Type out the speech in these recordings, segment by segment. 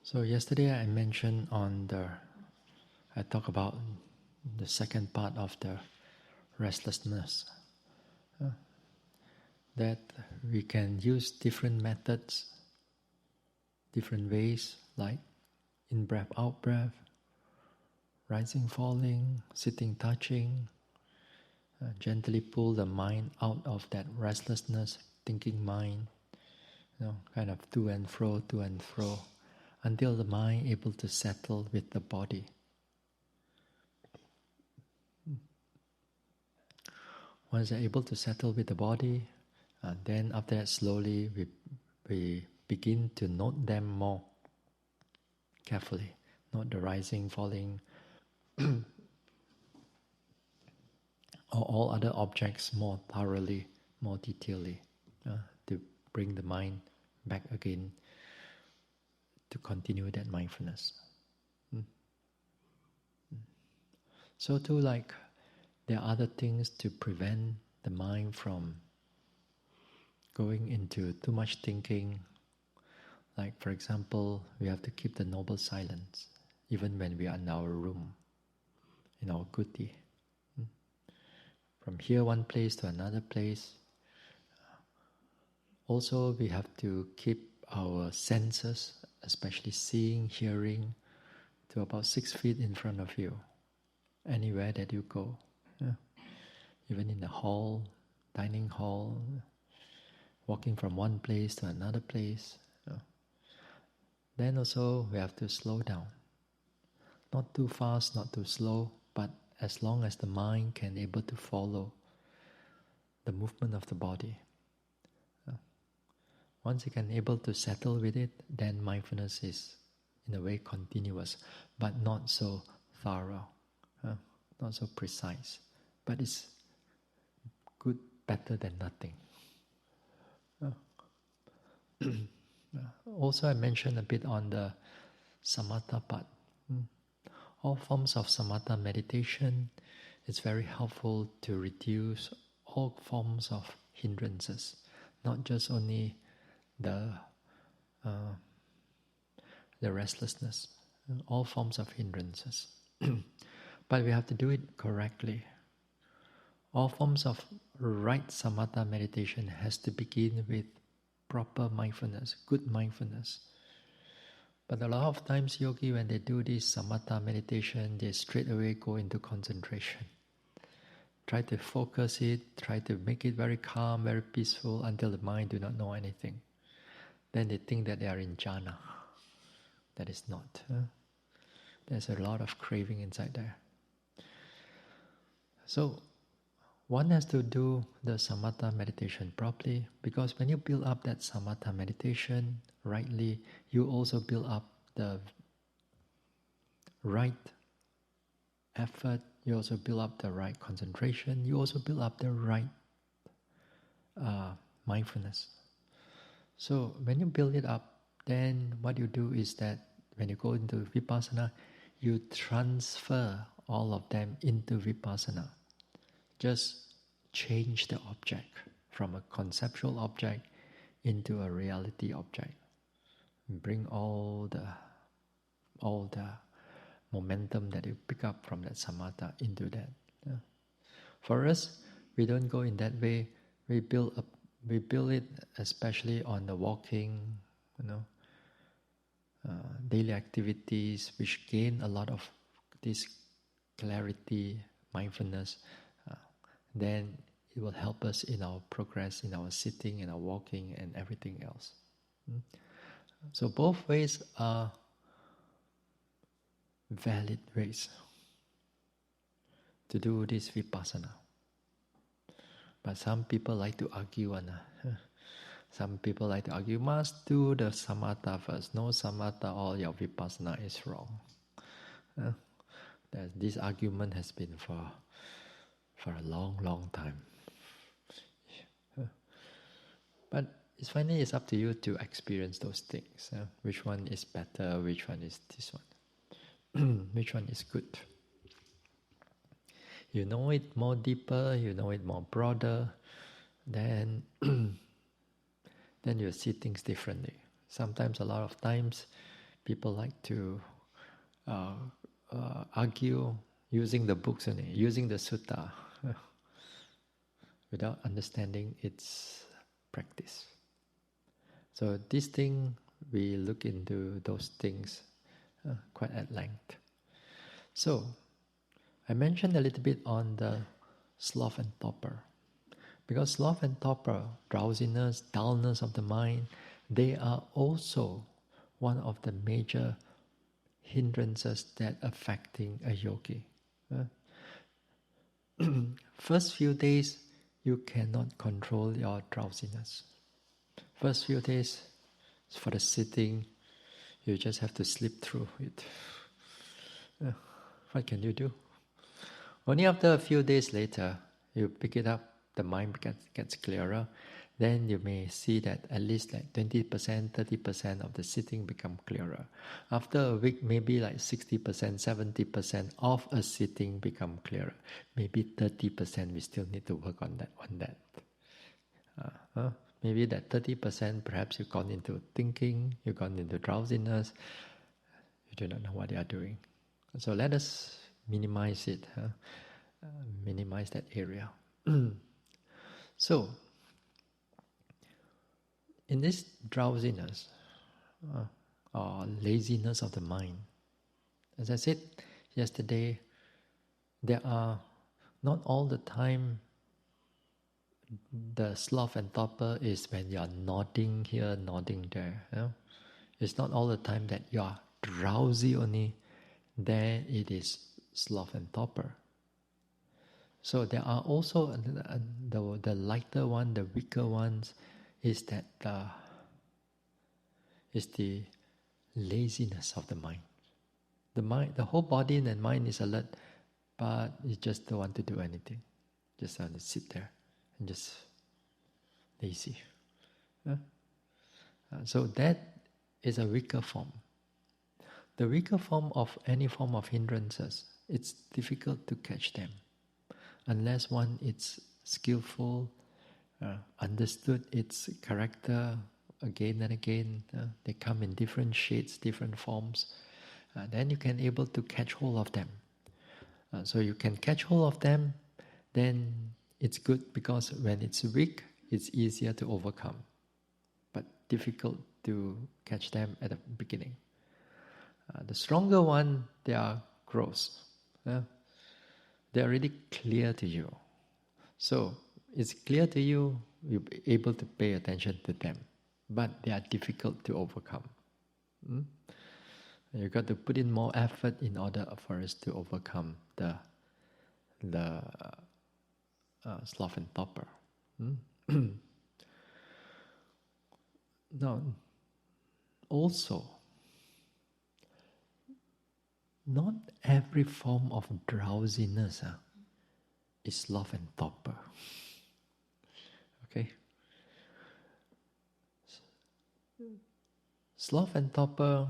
So yesterday I mentioned I talked about the second part of the restlessness, that we can use different methods, different ways, like in-breath, out-breath, rising, falling, sitting, touching, gently pull the mind out of that restlessness, thinking mind, kind of to and fro, until the mind able to settle with the body. Once they're able to settle with the body, then after that slowly we begin to note them more carefully. Note the rising, falling, or all other objects more thoroughly, more detailedly, to bring the mind back again to continue that mindfulness. So too, like there are other things to prevent the mind from going into too much thinking. Like for example, we have to keep the noble silence even when we are in our room, in our kuti. From here one place to another place. Also we have to keep our senses, especially seeing, hearing, to about 6 feet in front of you, anywhere that you go. Even in the hall, dining hall, walking from one place to another place. Then also we have to slow down. Not too fast, not too slow, but as long as the mind can able to follow the movement of the body. Once you can able to settle with it, then mindfulness is in a way continuous, but not so thorough, not so precise. But it's good, better than nothing. Also I mentioned a bit on the samatha part. All forms of samatha meditation, it's very helpful to reduce all forms of hindrances, not just only the restlessness, all forms of hindrances. But we have to do it correctly. All forms of right samatha meditation has to begin with proper mindfulness, good mindfulness. But a lot of times yogi, when they do this samatha meditation, they straight away go into concentration. Try to focus it, try to make it very calm, very peaceful until the mind do not know anything. Then they think that they are in jhana. That is not. There's a lot of craving inside there. So one has to do the samatha meditation properly, because when you build up that samatha meditation rightly, you also build up the right effort, you also build up the right concentration, you also build up the right mindfulness. So when you build it up, then what you do is that when you go into vipassana, you transfer all of them into vipassana. Just change the object from a conceptual object into a reality object. Bring all the momentum that you pick up from that samatha into that. For us, we don't go in that way. We build it especially on the walking, daily activities, which gain a lot of this clarity, mindfulness. Then it will help us in our progress, in our sitting, in our walking, and everything else. So both ways are valid ways to do this vipassana. But some people like to argue, some people like to argue, you must do the samatha first. No samatha, all your vipassana is wrong. This argument has been for a long, long time. But it's finally it's up to you to experience those things. Which one is better, which one is this one, which one is good. You know it more deeper, you know it more broader, then you see things differently. Sometimes, a lot of times, People like to argue using the books and using the sutta without understanding its practice. So this thing, we look into those things quite at length. So I mentioned a little bit on the sloth and torpor. Because sloth and torpor, drowsiness, dullness of the mind, they are also one of the major hindrances that affecting a yogi. First few days, you cannot control your drowsiness. First few days, for the sitting, you just have to slip through it. What can you do? Only after a few days later, you pick it up, the mind gets clearer, then you may see that at least like 20%, 30% of the sitting become clearer. After a week, maybe like 60%, 70% of a sitting become clearer. Maybe 30% we still need to work on that. Maybe that 30%, perhaps you've gone into thinking, you've gone into drowsiness, you do not know what you are doing. So let us minimize it, minimize that area. So, in this drowsiness or laziness of the mind, as I said yesterday, there are not all the time the sloth and torpor is when you are nodding here, nodding there. It's not all the time that you are drowsy only, then it is sloth and torpor. So there are also the lighter one, the weaker ones, is that is the laziness of the mind. The whole body and mind is alert, but you just don't want to do anything. Just want to sit there and just lazy. So that is a weaker form. The weaker form of any form of hindrances, it's difficult to catch them. Unless one is skillful, understood its character again and again, they come in different shades, different forms, then you can able to catch hold of them. So you can catch hold of them, then it's good because when it's weak, it's easier to overcome, but difficult to catch them at the beginning. The stronger one, they are gross. They're already clear to you. So it's clear to you, you'll be able to pay attention to them. But they are difficult to overcome. You've got to put in more effort in order for us to overcome the sloth and torpor. Now, also, not every form of drowsiness is sloth and torpor. Okay? Sloth and torpor,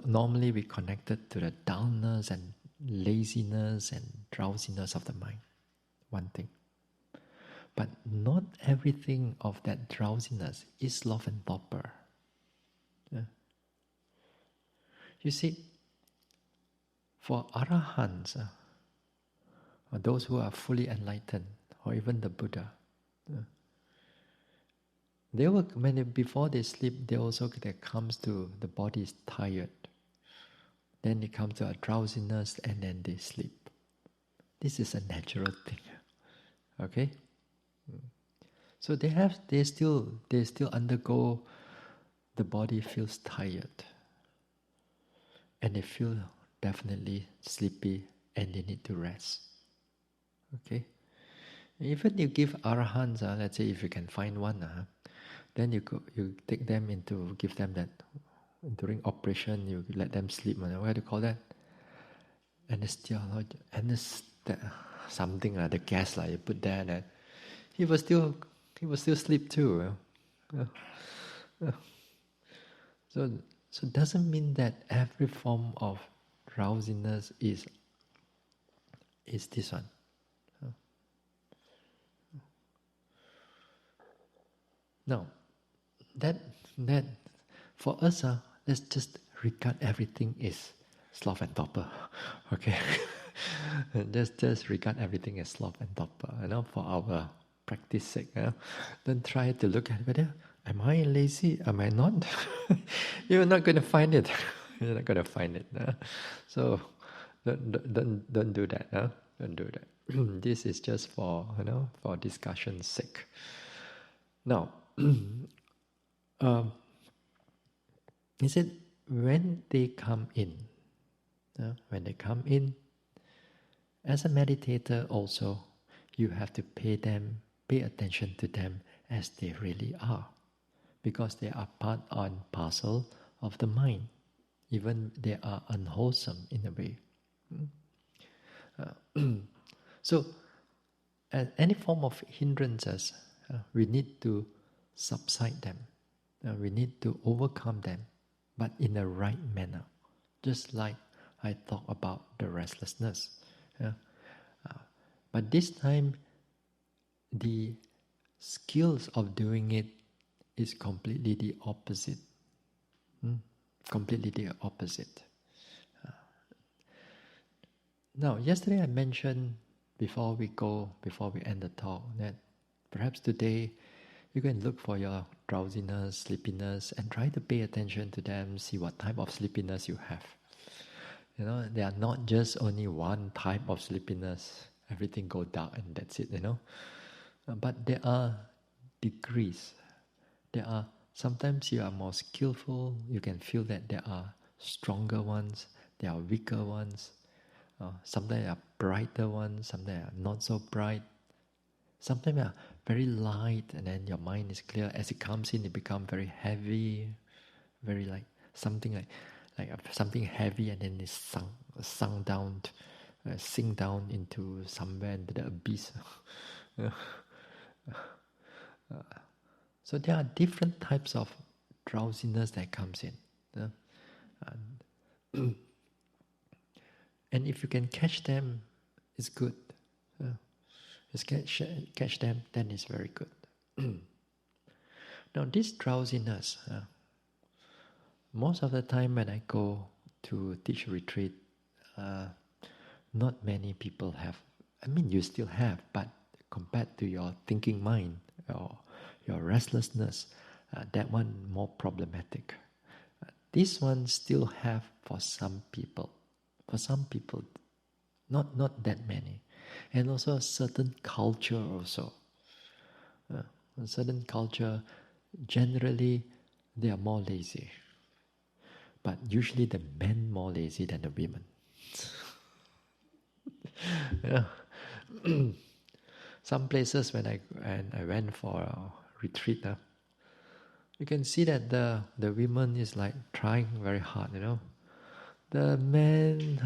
normally we connected to the dullness and laziness and drowsiness of the mind. One thing. But not everything of that drowsiness is sloth and torpor. You see, for arahants, or those who are fully enlightened, or even the Buddha, they will, before they sleep, there comes to the body is tired. Then it comes to a drowsiness, and then they sleep. This is a natural thing. Okay? So they still undergo. The body feels tired, and they feel definitely sleepy, and they need to rest. Okay? Even you give arahants, let's say if you can find one, then you take them give them that, during operation, you let them sleep. What do you call that? Anesthesia, something like the gas, you put there, and he will still sleep too. So it doesn't mean that every form of drowsiness is this one. Now, that for us, let's just regard everything as sloth and torpor. Okay? just regard everything as sloth and torpor, for our practice sake. Don't try to look at whether, am I lazy? Am I not? You're not going to find it. You're not going to find it. So don't do that. Don't do that. This is just for for discussion's sake. Now, he said when they come in, as a meditator also, you have to pay attention to them as they really are, because they are part and parcel of the mind. Even they are unwholesome in a way. So, any form of hindrances, we need to subside them. We need to overcome them, but in the right manner. Just like I talked about the restlessness. But this time, the skills of doing it is completely the opposite. Completely the opposite. Now, yesterday I mentioned before we end the talk, that perhaps today you can look for your drowsiness, sleepiness, and try to pay attention to them, see what type of sleepiness you have. There are not just only one type of sleepiness, everything go dark and that's it, But there are degrees. Sometimes you are more skillful, you can feel that there are stronger ones, there are weaker ones. Sometimes there are brighter ones, sometimes are not so bright. Sometimes they are very light, and then your mind is clear. As it comes in, it becomes very heavy, very like something heavy, and then it's sink down into somewhere into the abyss. So there are different types of drowsiness that comes in. And if you can catch them, it's good. Just catch them, then it's very good. Now this drowsiness, most of the time when I go to teach retreat, not many people have. I mean, you still have, but compared to your thinking mind or your restlessness, that one more problematic. This one still have for some people. For some people, not that many. And also a certain culture also. A certain culture, generally, they are more lazy. But usually the men more lazy than the women. Yeah. Some places when I went for a retreat, you can see that the women is like trying very hard, The men,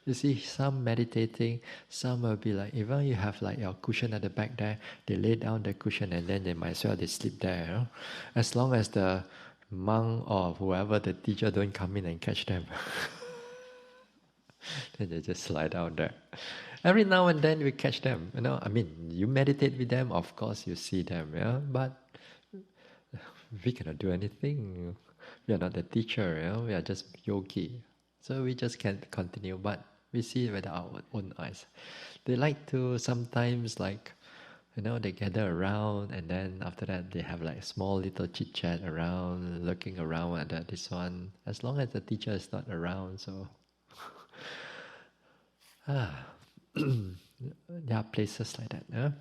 you see some meditating, some will be like, even you have like your cushion at the back there, they lay down the cushion and then they might as well they sleep there. As long as the monk or whoever, the teacher, don't come in and catch them. Then they just slide down there. Every now and then we catch them, I mean, you meditate with them, of course you see them, but we cannot do anything. We are not the teacher, we are just yogi. So we just can't continue, but we see it with our own eyes. They like to sometimes they gather around, and then after that they have like small little chit chat around, looking around at this one. As long as the teacher is not around, so there are places like that.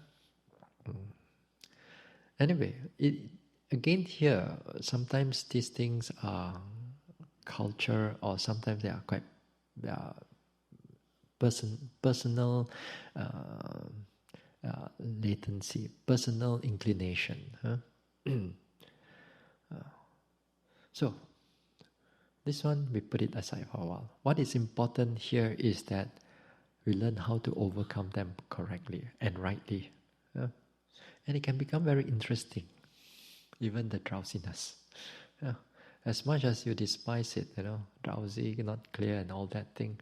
Anyway, again here, sometimes these things are culture, or sometimes they are quite personal latency, personal inclination. So, this one we put it aside for a while. What is important here is that we learn how to overcome them correctly and rightly. And it can become very interesting, even the drowsiness. As much as you despise it, drowsy, not clear and all that thing.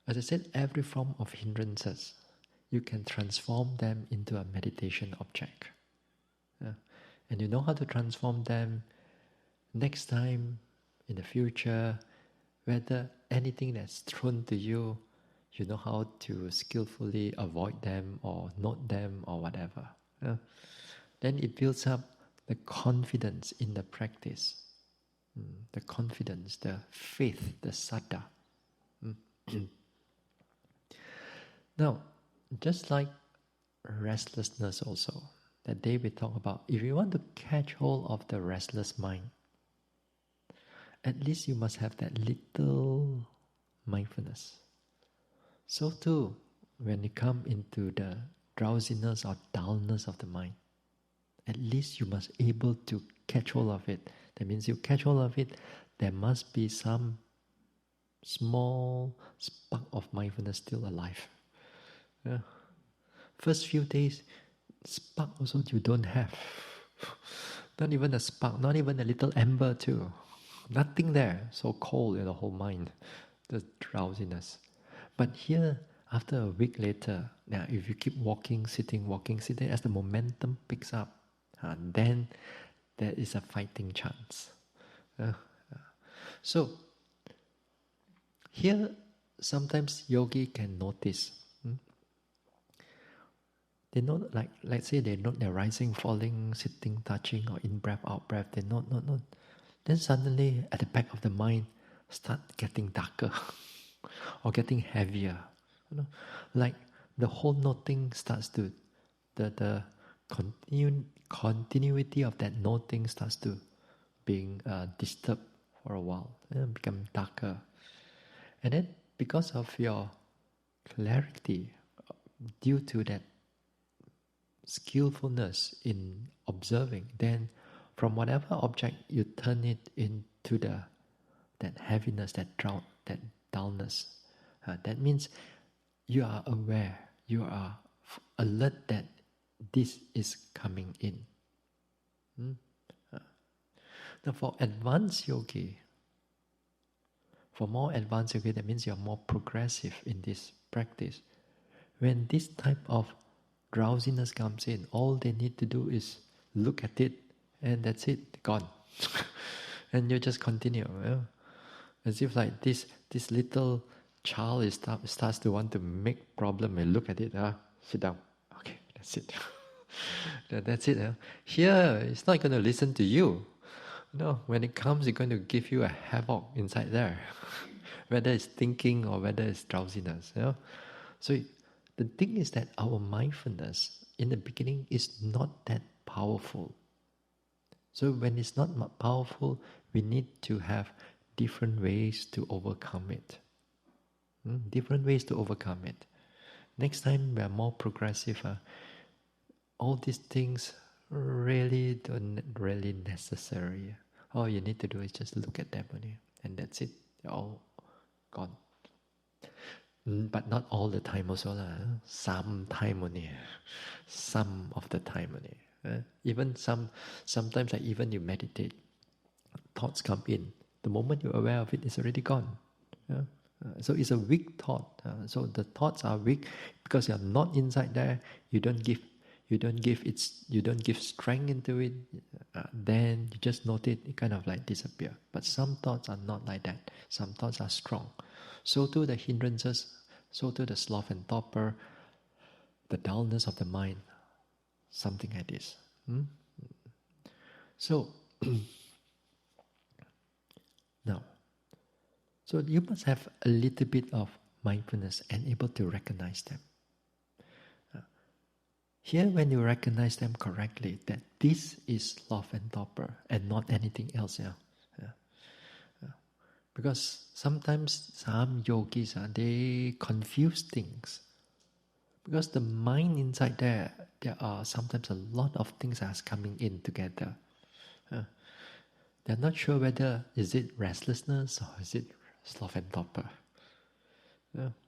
As I said, every form of hindrances, you can transform them into a meditation object. And you know how to transform them. Next time, in the future, whether anything that's thrown to you, you know how to skillfully avoid them or note them or whatever. Then it builds up the confidence in the practice, the confidence, the faith, the saddha. Now, just like restlessness also, that day we talk about, if you want to catch hold of the restless mind, at least you must have that little mindfulness. So too, when you come into the drowsiness or dullness of the mind, at least you must able to catch hold of it. That means you catch hold of it, there must be some small spark of mindfulness still alive. Yeah. First few days, spark also you don't have. Not even a spark, not even a little ember too. Nothing there, so cold in the whole mind, the drowsiness. But here, after a week later, now if you keep walking, sitting, as the momentum picks up, then there is a fighting chance. So, here, sometimes yogi can notice. They note, like let's say they note their rising, falling, sitting, touching, or in-breath, out-breath, they note. Then suddenly, at the back of the mind, start getting darker or getting heavier. Like the whole noting starts to, the continuity of that noting starts to being disturbed for a while, become darker. And then because of your clarity, due to that skillfulness in observing, then from whatever object you turn it into that heaviness, that dullness. That means you are aware, you are alert that this is coming in. Now for advanced yogi, that means you're more progressive in this practice. When this type of drowsiness comes in, all they need to do is look at it, and that's it, gone. And you just continue, as if like this little child starts to want to make problem and look at it. Sit down. Okay, that's it. That's it. Here, it's not going to listen to you. No, when it comes, it's going to give you a havoc inside there, whether it's thinking or whether it's drowsiness. So the thing is that our mindfulness in the beginning is not that powerful. So when it's not powerful, we need to have different ways to overcome it. Different ways to overcome it. Next time we are more progressive. All these things really don't really necessary. All you need to do is just look at them only, and that's it. They're all gone. But not all the time also. Some time only. Some of the time only. Even sometimes like even you meditate, thoughts come in. The moment you're aware of it, it's already gone. So it's a weak thought. So the thoughts are weak because you're not inside there. You don't give strength into it. Then you just note it. It kind of like disappear. But some thoughts are not like that. Some thoughts are strong. So too the hindrances. So too the sloth and torpor, the dullness of the mind. Something like this. So now, so you must have a little bit of mindfulness and able to recognize them. Here, when you recognize them correctly, that this is sloth and torpor and not anything else. Because sometimes some yogis, they confuse things. Because the mind inside there are sometimes a lot of things that's coming in together. They're not sure whether is it restlessness or is it sloth and torpor.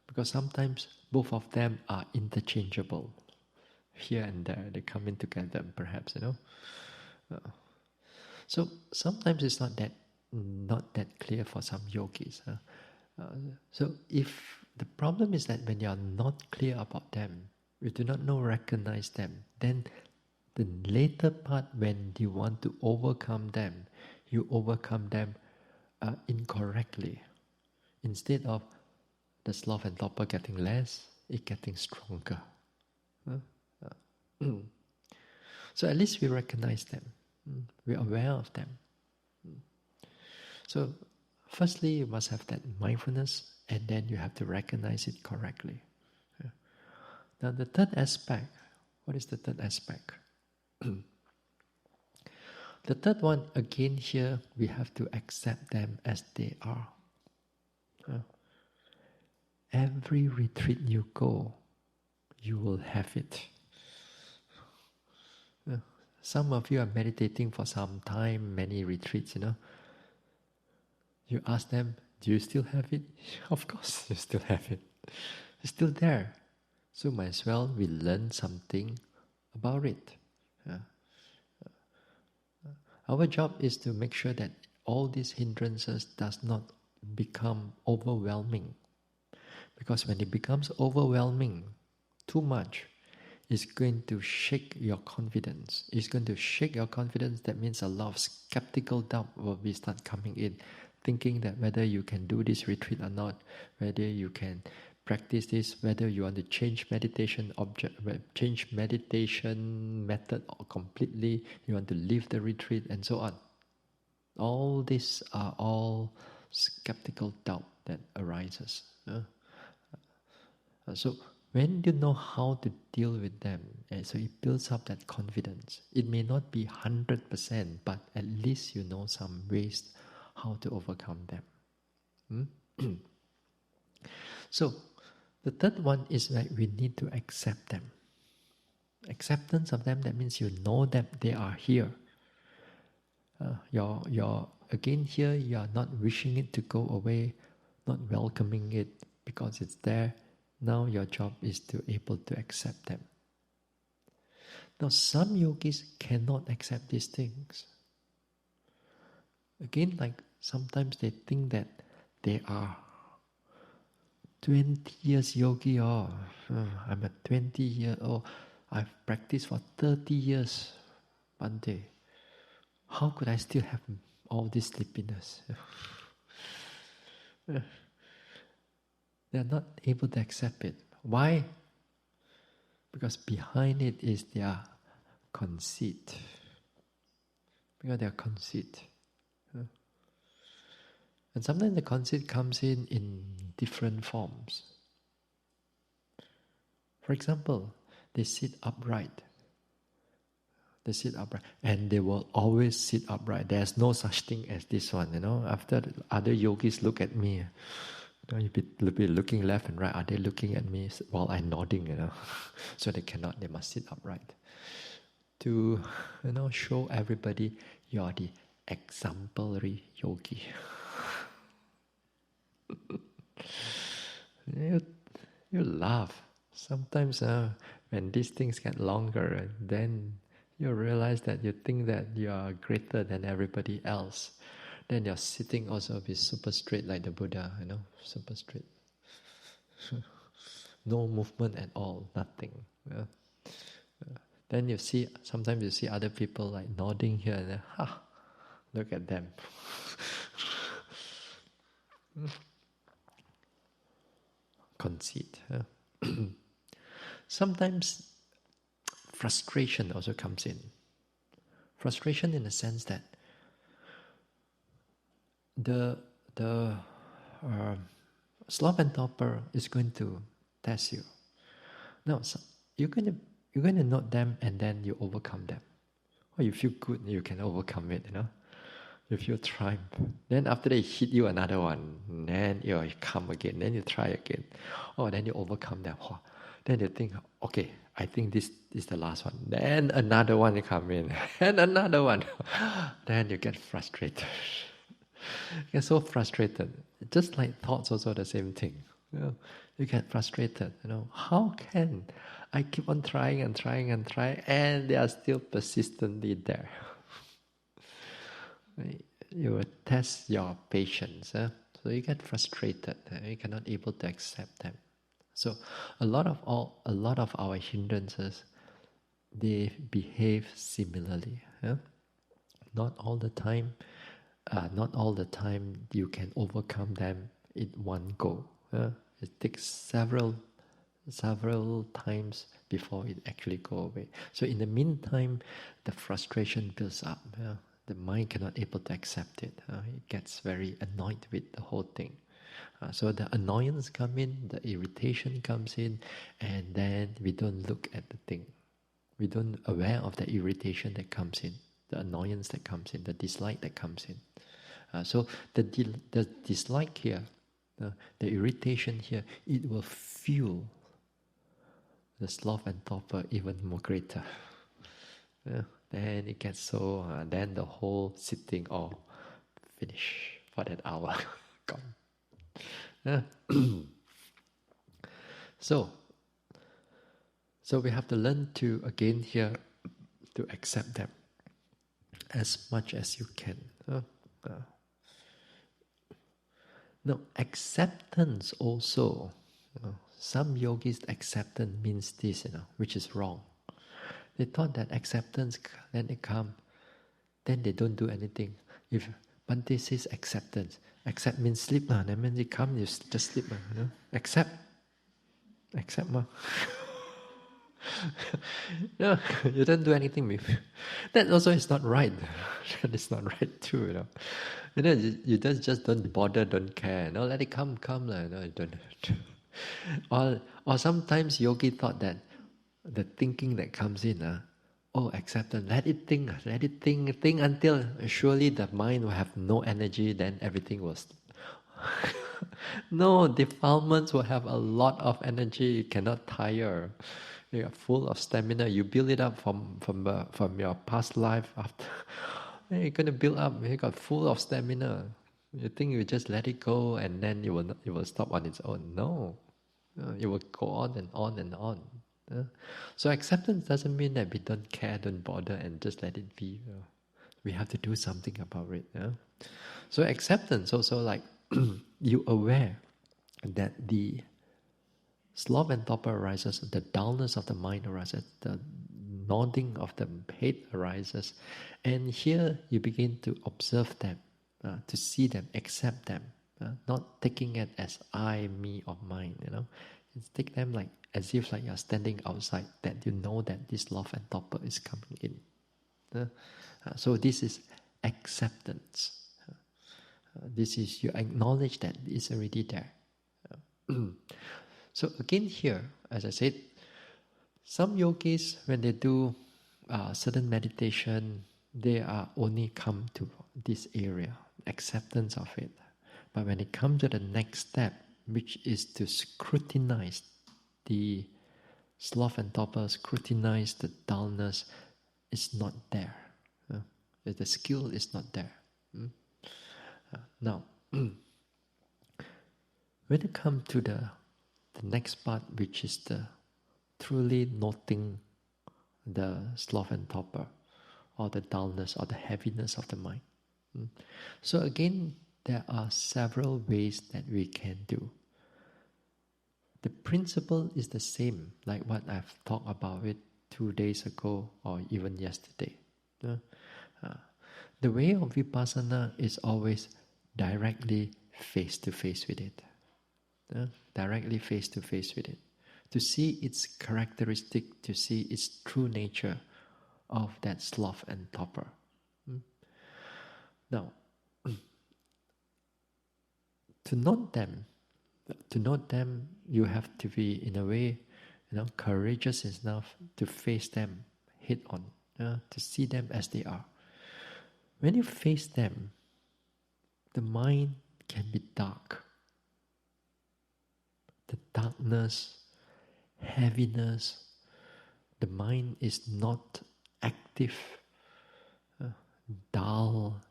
Because sometimes both of them are interchangeable. Here and there, they come in together, perhaps, So sometimes it's not that clear for some yogis. So if the problem is that when you are not clear about them, you do not recognize them, then the later part when you want to overcome them, you overcome them incorrectly. Instead of the sloth and torpor getting less, it's getting stronger. So at least we recognize them. We're aware of them. So firstly, you must have that mindfulness, and then you have to recognize it correctly. Now the third aspect, what is the third aspect? The third one, again here, we have to accept them as they are. Every retreat you go, you will have it. Some of you are meditating for some time, many retreats, You ask them, do you still have it? Of course, you still have it. It's still there. So might as well we learn something about it. Our job is to make sure that all these hindrances does not become overwhelming. Because when it becomes overwhelming, too much, it's going to shake your confidence. It's going to shake your confidence. That means a lot of skeptical doubt will be start coming in, thinking that whether you can do this retreat or not, whether you can practice this, whether you want to change meditation method or completely, you want to leave the retreat and so on. All these are all skeptical doubt that arises. So when you know how to deal with them, so it builds up that confidence. It may not be 100%, but at least you know some ways how to overcome them. So the third one is that we need to accept them. Acceptance of them, that means you know that they are here. You're again here, you are not wishing it to go away, not welcoming it because it's there. Now your job is to able to accept them. Now some yogis cannot accept these things. Again, like sometimes they think that they are 20 years yogi, I'm a 20-year-old, I've practiced for 30 years, Bhante. How could I still have all this sleepiness? They are not able to accept it. Why? Because behind it is their conceit. Because their conceit. And sometimes the conceit comes in different forms. For example, they sit upright. They sit upright. And they will always sit upright. There's no such thing as this one, After other yogis look at me, you'll be looking left and right. Are they looking at me while I'm nodding, So they must sit upright. To, show everybody you're the exemplary yogi. You laugh. Sometimes when these things get longer, then you realize that you think that you are greater than everybody else. Then you're sitting also be super straight like the Buddha, super straight. No movement at all, nothing. Then sometimes you see other people like nodding here and there. Look at them. Conceit. Sometimes frustration also comes in. Frustration in the sense that the sloth and torpor is going to test you. Now, you're going to note them and then you overcome them. Or you feel good, you can overcome it, You feel triumph. Then after they hit you another one, then you come again, then you try again. Then you overcome them. Then you think, okay, I think this is the last one. Then another one you come in, and another one. Then you get frustrated. You get so frustrated. Just like thoughts also the same thing. You get frustrated. How can I keep on trying and trying and trying, and they are still persistently there? You will test your patience. So you get frustrated. You cannot able to accept them. So a lot of our hindrances, they behave similarly. Not all the time. not all the time you can overcome them in one go. It takes several times before it actually go away. So in the meantime, the frustration builds up. The mind cannot able to accept it. It gets very annoyed with the whole thing. So the annoyance comes in, the irritation comes in, and then we don't look at the thing. We don't aware of the irritation that comes in, the annoyance that comes in, the dislike that comes in. So the dislike here, the irritation here, it will fuel the sloth and torpor even more greater. Then it gets so, then the whole sitting all finish for that hour. Gone. So we have to learn to, again here, to accept them as much as you can. Now, acceptance also. Some yogis, acceptance means this, which is wrong. They thought that acceptance, then they come, then they don't do anything. If Bhante says acceptance, accept means sleep, that means you come, you just sleep. Accept ma. No, you don't do anything with it. That also is not right. That is not right too, you just don't bother, don't care. Let it come, you don't. Or sometimes yogi thought that the thinking that comes in, acceptance, let it think until surely the mind will have no energy, then everything will No, defilements will have a lot of energy, you cannot tire. You are full of stamina, you build it up from your past life. After you're going to build up, you got full of stamina. You think you just let it go and then it will stop on its own. No. It will go on and on and on. So acceptance doesn't mean that we don't care, don't bother, and just let it be. We have to do something about it. So acceptance also, like you aware that the sloth and torpor arises, the dullness of the mind arises, the nodding of the head arises, and here you begin to observe them, to see them, accept them. Not taking it as I, me, or mine, It's take them like as if like you're standing outside, that you know that this sloth and torpor is coming in. So this is acceptance. This is, you acknowledge that it's already there. So again here, as I said, some yogis, when they do certain meditation, they are only come to this area, acceptance of it. But when it comes to the next step, which is to scrutinize the sloth and torpor, scrutinize the dullness, it's not there. The skill is not there. Now, when it comes to the next part, which is the truly noting the sloth and torpor, or the dullness, or the heaviness of the mind. So again, there are several ways that we can do. The principle is the same, like what I've talked about it 2 days ago or even yesterday. The way of vipassana is always directly face to face with it. Directly face to face with it. To see its characteristic, to see its true nature of that sloth and torpor. Now, to note them, you have to be, in a way, courageous enough to face them head on, to see them as they are. When you face them, the mind can be dark. The darkness, heaviness, the mind is not active, dull.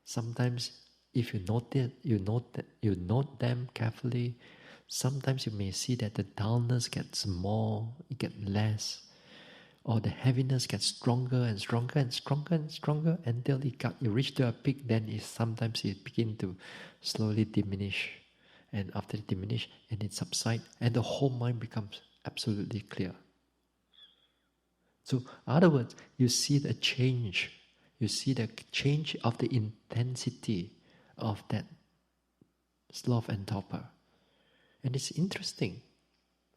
Sometimes, if you note them carefully, sometimes you may see that the dullness gets more, it gets less, or the heaviness gets stronger and stronger and stronger and stronger until you reach to a peak. Then sometimes it begins to slowly diminish, and after it diminish, and it subsides, and the whole mind becomes absolutely clear. So, in other words, you see the change you see the change of the intensity of that sloth and torpor. And it's interesting.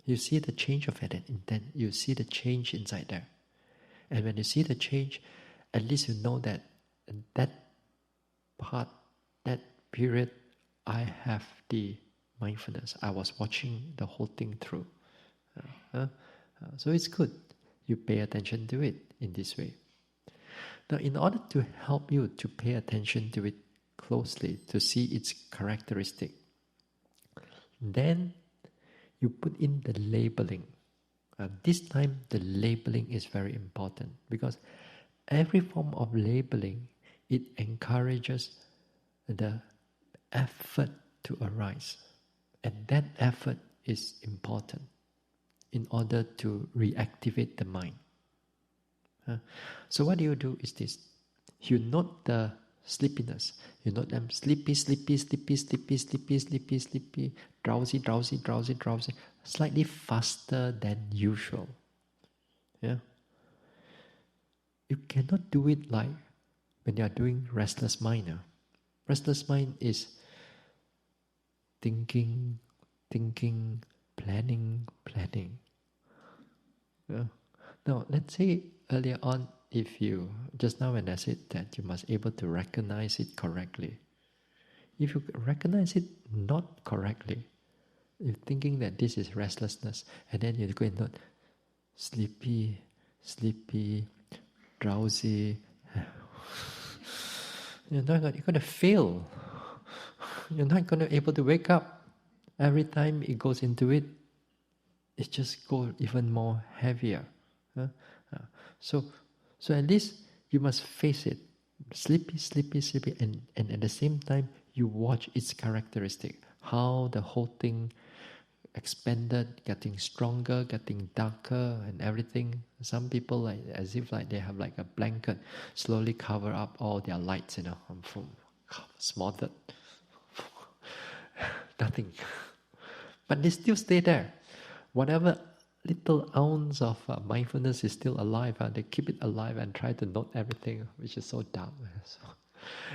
You see the change of it, and you see the change inside there. And when you see the change, at least you know that that part, that period, I have the mindfulness. I was watching the whole thing through. So it's good. You pay attention to it in this way. Now, in order to help you to pay attention to it closely, to see its characteristic, then you put in the labeling. This time, the labeling is very important because every form of labeling, it encourages the effort to arise. And that effort is important in order to reactivate the mind. So what you do is this. You note the sleepiness. You note them sleepy, sleepy, sleepy, sleepy, sleepy, sleepy, sleepy, drowsy, drowsy, drowsy, drowsy, slightly faster than usual. Yeah. You cannot do it like when you are doing restless mind. Restless mind is thinking, planning. Yeah. Now, let's say earlier on, if you, just now when I said that you must able to recognize it correctly. If you recognize it not correctly, you're thinking that this is restlessness, and then you go and note, sleepy, drowsy. You're going to fail. You're not going to be able to wake up. Every time it goes into it, it just goes even more heavier. So at least you must face it. Sleepy, and at the same time, you watch its characteristic. How the whole thing expanded, getting stronger, getting darker and everything. Some people like as if like they have like a blanket slowly cover up all their lights, from smothered. Nothing. But they still stay there. Whatever little ounce of mindfulness is still alive, they keep it alive and try to note everything, which is so dark. So,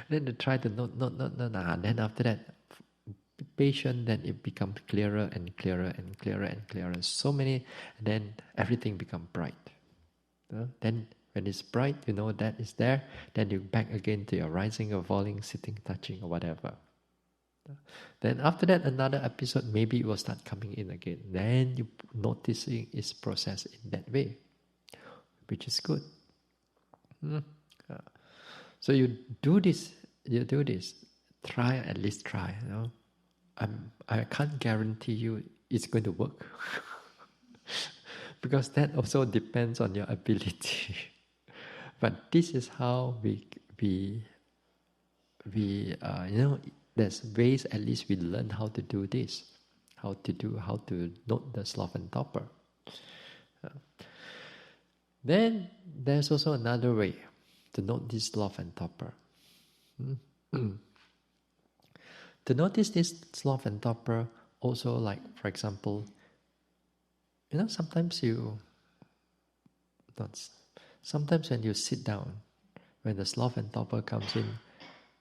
then they try to note. Then after that, be patient, then it becomes clearer and clearer and clearer and clearer. So many, and then everything becomes bright. Then when it's bright, you know that is there. Then you back again to your rising or falling, sitting, touching, or whatever. Then after that, another episode, maybe it will start coming in again. Then you noticing its process in that way, which is good. So you do this. Try, at least try. I can't guarantee you it's going to work. Because that also depends on your ability. But this is how we there's ways at least we learn how to do this, how to note the sloth and torpor. Then there's also another way to note this sloth and torpor. To notice this sloth and torpor, also like for example, sometimes when you sit down, when the sloth and torpor comes in,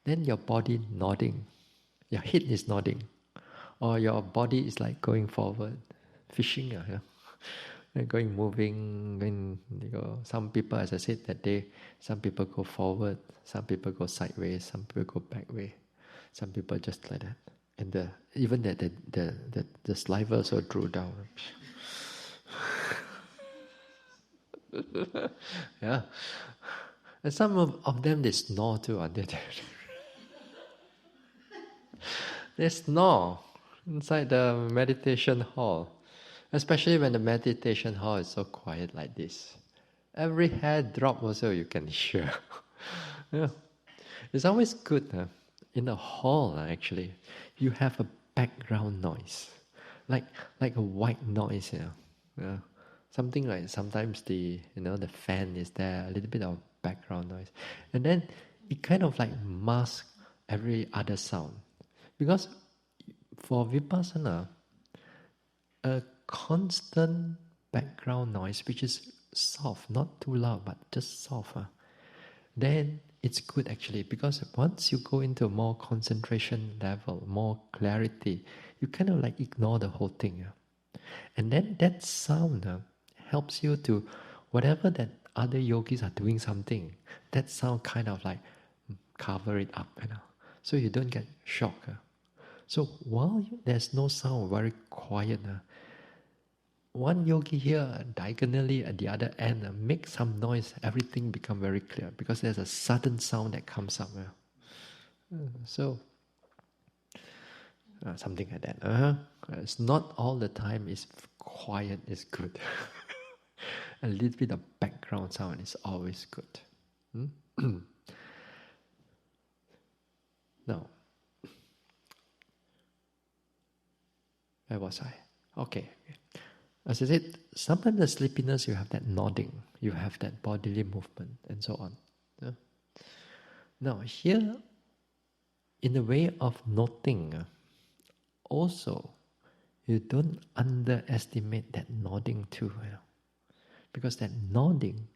then your body nodding. Your head is nodding, or your body is like going forward, fishing, moving. When you go, some people, as I said that day, some people go forward, some people go sideways, some people go back way, some people just like that, and even the saliva also drew down. Yeah, and some of them they snore too, aren't they? They snore inside the meditation hall, especially when the meditation hall is so quiet like this. Every hair drop also you can hear. Yeah. It's always good in a hall actually. You have a background noise, like a white noise. Yeah. Something like sometimes the fan is there, a little bit of background noise, and then it kind of like masks every other sound. Because for Vipassana, a constant background noise, which is soft, not too loud, but just soft, then it's good actually, because once you go into more concentration level, more clarity, you kind of like ignore the whole thing. And then that sound helps you to, whatever that other yogis are doing something, that sound kind of like cover it up, so you don't get shocked. So while there's no sound, very quiet, one yogi here diagonally at the other end make some noise, everything become very clear because there's a sudden sound that comes up. So something like that. It's not all the time is quiet is good. A little bit of background sound is always good. Now, where was I? Okay. As I said, sometimes the sleepiness, you have that nodding, you have that bodily movement, and so on. Now, here, in the way of noting, also, you don't underestimate that nodding too. Because that nodding,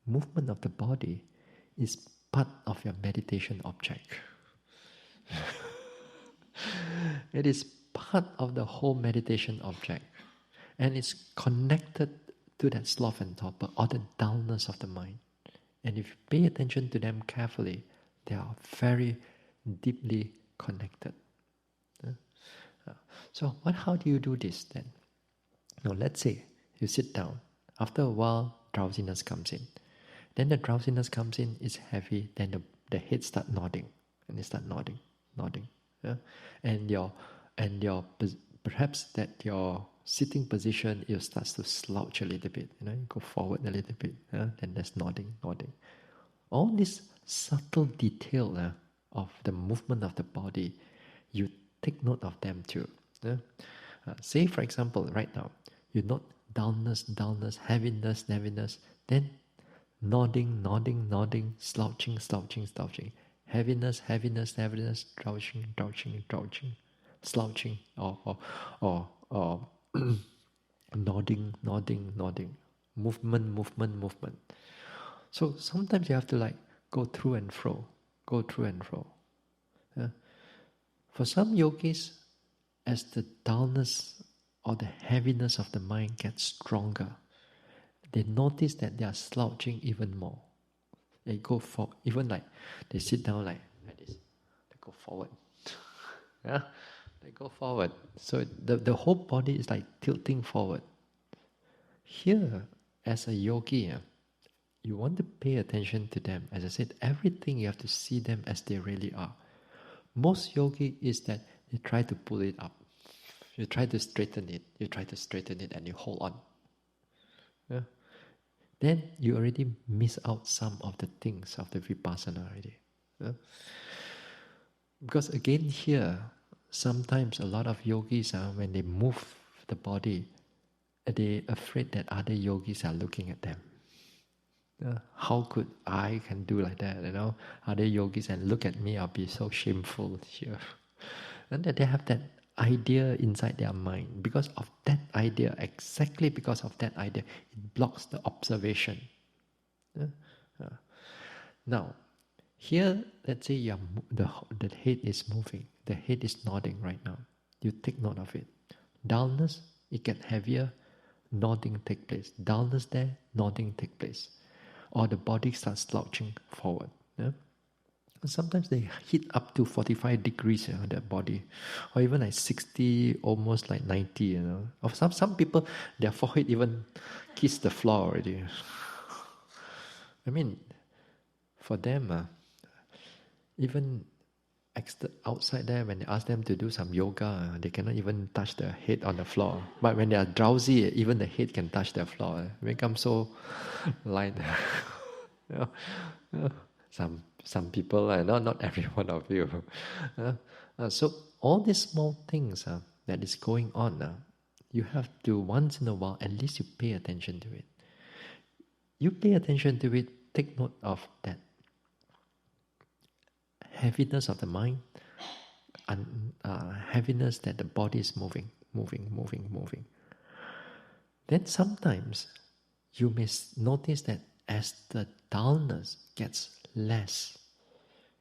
movement of the body, is part of your meditation object. It is part of the whole meditation object. And it's connected to that sloth and torpor, or the dullness of the mind. And if you pay attention to them carefully, they are very deeply connected. So how do you do this then? Now let's say you sit down. After a while, drowsiness comes in. Then the drowsiness comes in, it's heavy, then the head start nodding. And it start nodding. And your perhaps that your sitting position, it starts to slouch a little bit, you go forward a little bit, then there's nodding. All this subtle detail of the movement of the body, you take note of them too. Say for example, right now, you note dullness, heaviness, then nodding, slouching, heaviness, crouching, slouching, or nodding, movement. So sometimes you have to like go through and fro. For some yogis, as the dullness or the heaviness of the mind gets stronger, they notice that they are slouching even more. They go for, even like they sit down like this, they go forward. They go forward. So the whole body is like tilting forward. Here, as a yogi, you want to pay attention to them. As I said, everything you have to see them as they really are. Most yogi is that you try to pull it up. You try to straighten it, and you hold on. Then you already miss out some of the things of the vipassana already. Because again here, sometimes a lot of yogis, when they move the body, they're afraid that other yogis are looking at them. How could I can do like that, Other yogis and look at me, I'll be so shameful here. And that they have that idea inside their mind. Because of that idea, exactly because of that idea, it blocks the observation. Now, here, let's say the head is moving, the head is nodding right now. You take note of it. Dullness, it gets heavier, nodding take place. Dullness there, nodding take place. Or the body starts slouching forward. Sometimes they hit up to 45 degrees, their body, or even like 60, almost like 90. Or some people, their forehead even kiss the floor already. I mean, for them, even outside there, when they ask them to do some yoga, they cannot even touch their head on the floor. But when they are drowsy, even the head can touch the floor. It becomes so light. Some people, not every one of you. So all these small things that is going on, you have to once in a while, at least you pay attention to it. You pay attention to it, take note of that heaviness of the mind, and heaviness that the body is moving. Then sometimes you may notice that as the dullness gets less,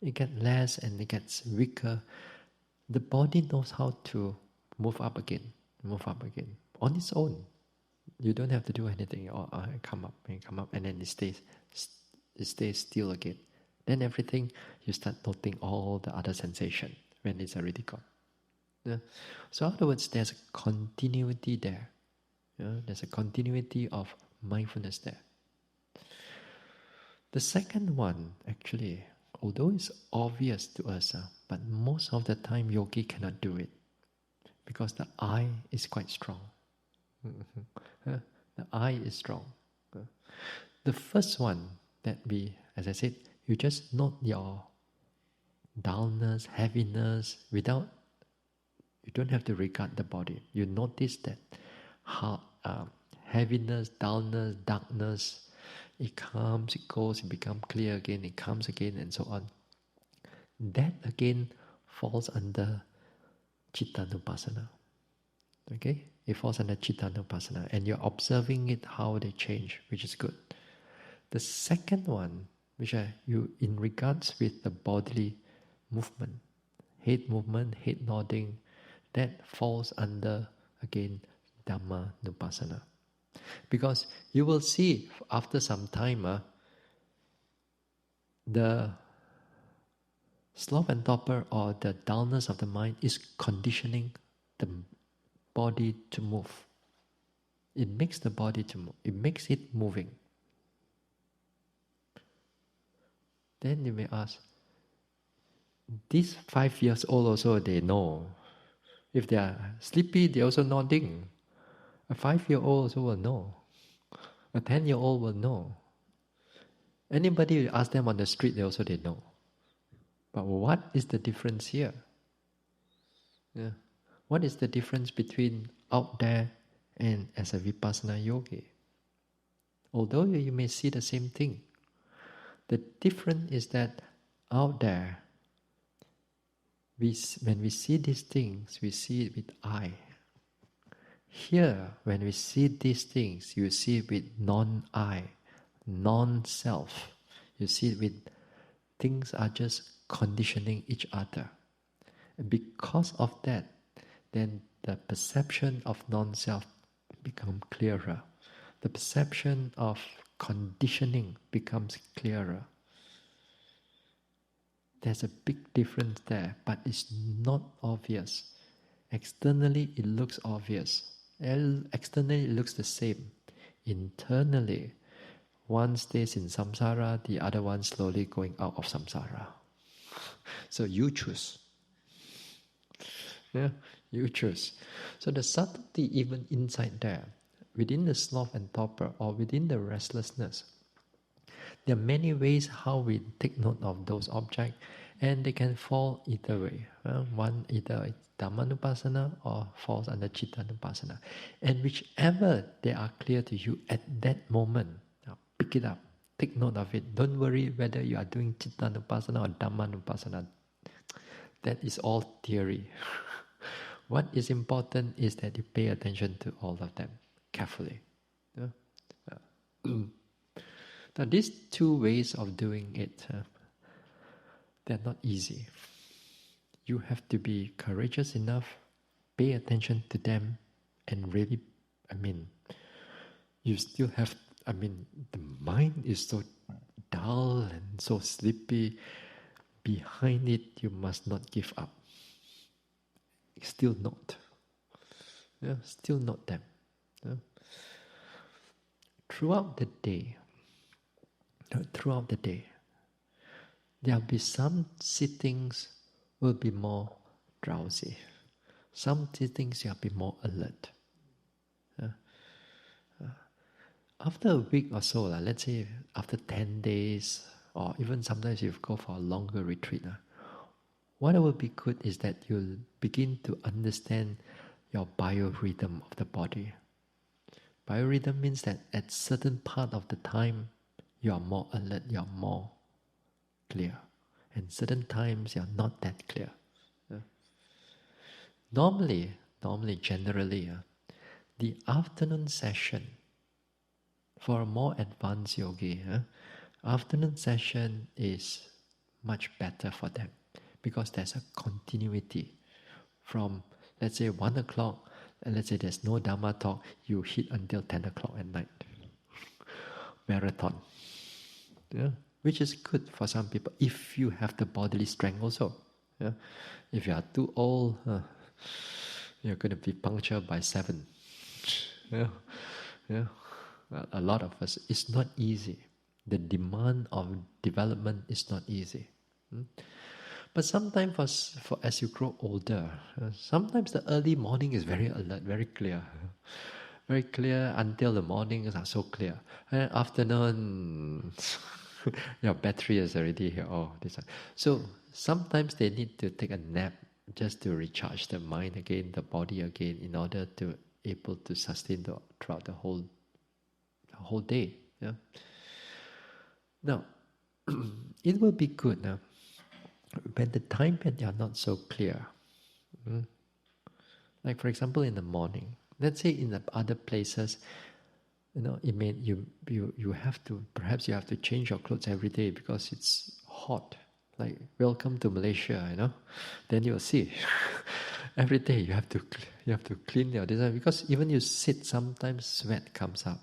it gets less and it gets weaker. The body knows how to move up again on its own. You don't have to do anything. Or come up, and then it stays still again. Then everything, you start noting all the other sensation when it's already gone. Yeah. So in other words, there's a continuity there. Yeah? There's a continuity of mindfulness there. The second one, actually, although it's obvious to us, but most of the time yogi cannot do it because the I is quite strong. The I is strong. The first one that as I said, you just note your dullness, heaviness without, you don't have to regard the body. You notice that how heaviness, dullness, darkness, it comes, it goes, it becomes clear again, it comes again, and so on. That again falls under Chittanupassana. Okay? It falls under Chittanupassana, and you're observing it, how they change, which is good. The second one, which you in regards with the bodily movement, head nodding, that falls under, again, Dhammanupassana. Because you will see after some time, the sloth and torpor or the dullness of the mind is conditioning the body to move. It makes the body to move. It makes it moving. Then you may ask, these 5 years old also, they know. If they are sleepy, they also nodding. A 5-year-old also will know. A 10-year-old will know. Anybody you ask them on the street, they know. But what is the difference here? Yeah. What is the difference between out there and as a vipassana yogi? Although you may see the same thing, the difference is that out there, when we see these things, we see it with I. Here, when we see these things, you see it with non-I, non-self. You see it with things are just conditioning each other. And because of that, then the perception of non-self becomes clearer. The perception of conditioning becomes clearer. There's a big difference there, but it's not obvious. Externally, it looks obvious. Externally, it looks the same. Internally, one stays in samsara, the other one slowly going out of samsara. So you choose. Yeah, you choose. So the subtlety even inside there, within the sloth and torpor or within the restlessness, there are many ways how we take note of those objects, and they can fall either way. One either it's Dhammanupassana or falls under Chittanupassana. And whichever they are clear to you at that moment, pick it up, take note of it. Don't worry whether you are doing Chittanupassana or Dhammanupassana. That is all theory. What is important is that you pay attention to all of them carefully. Now, these two ways of doing it, they're not easy. You have to be courageous enough, pay attention to them, and really, you still have, the mind is so dull and so sleepy. Behind it, you must not give up. Still not. Still not them. Throughout the day, there'll be some sittings will be more drowsy. Some sittings you'll be more alert. After a week or so, let's say after 10 days, or even sometimes you go for a longer retreat, what will be good is that you'll begin to understand your biorhythm of the body. Biorhythm means that at certain part of the time, you are more alert, you are more clear. And certain times, you are not that clear. Normally, generally, the afternoon session, for a more advanced yogi, afternoon session is much better for them, because there's a continuity from, let's say, 1 o'clock, and let's say there's no Dharma talk, you hit until 10 o'clock at night. Marathon. Yeah? Which is good for some people, if you have the bodily strength also. Yeah? If you are too old, you're going to be punctured by 7. Yeah? Yeah? A lot of us, it's not easy. The demand of development is not easy. But sometimes for as you grow older, sometimes the early morning is very alert, very clear. Very clear until the mornings are so clear. And afternoon, your battery is already here. Oh, this one. So sometimes they need to take a nap just to recharge the mind again, the body again, in order to able to sustain throughout the whole day. Yeah. Now, it will be good now when the time when they are not so clear. Like for example, in the morning. Let's say in the other places, it may you have to, perhaps you have to change your clothes every day because it's hot. Like welcome to Malaysia, Then you'll see every day you have to clean your design, because even you sit, sometimes sweat comes up.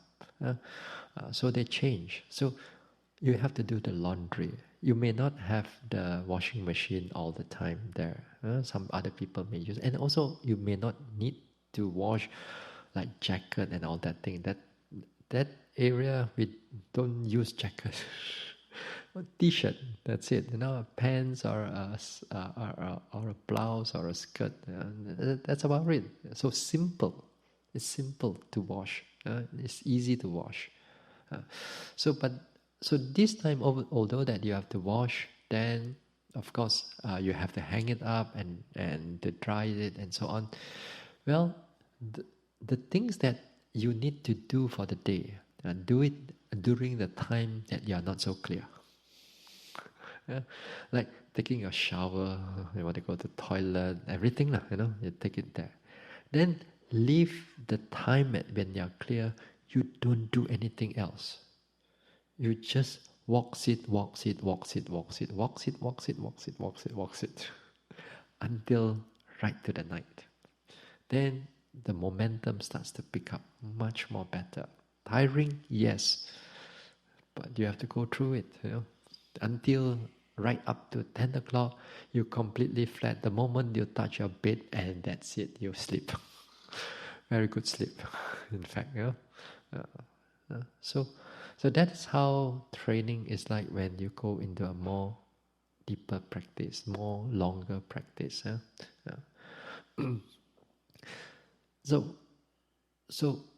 So they change. So you have to do the laundry. You may not have the washing machine all the time there. Some other people may use, and also you may not need to wash like jacket and all that thing. That area we don't use jacket. T-shirt, that's it. Pants or a blouse or a skirt. That's about it. So simple. It's simple to wash. It's easy to wash. So this time, although that you have to wash, then of course you have to hang it up and to dry it and so on. Well, the things that you need to do for the day, do it during the time that you are not so clear. Yeah? Like taking a shower, you want to go to the toilet, everything, you take it there. Then leave the time when you are clear, you don't do anything else. You just walk it until right to the night. Then the momentum starts to pick up much more better. Tiring, yes, but you have to go through it, until right up to 10 o'clock, you completely flat. The moment you touch your bed, and that's it, you sleep. Very good sleep, in fact. So that's how training is like when you go into a more deeper practice, more longer practice. So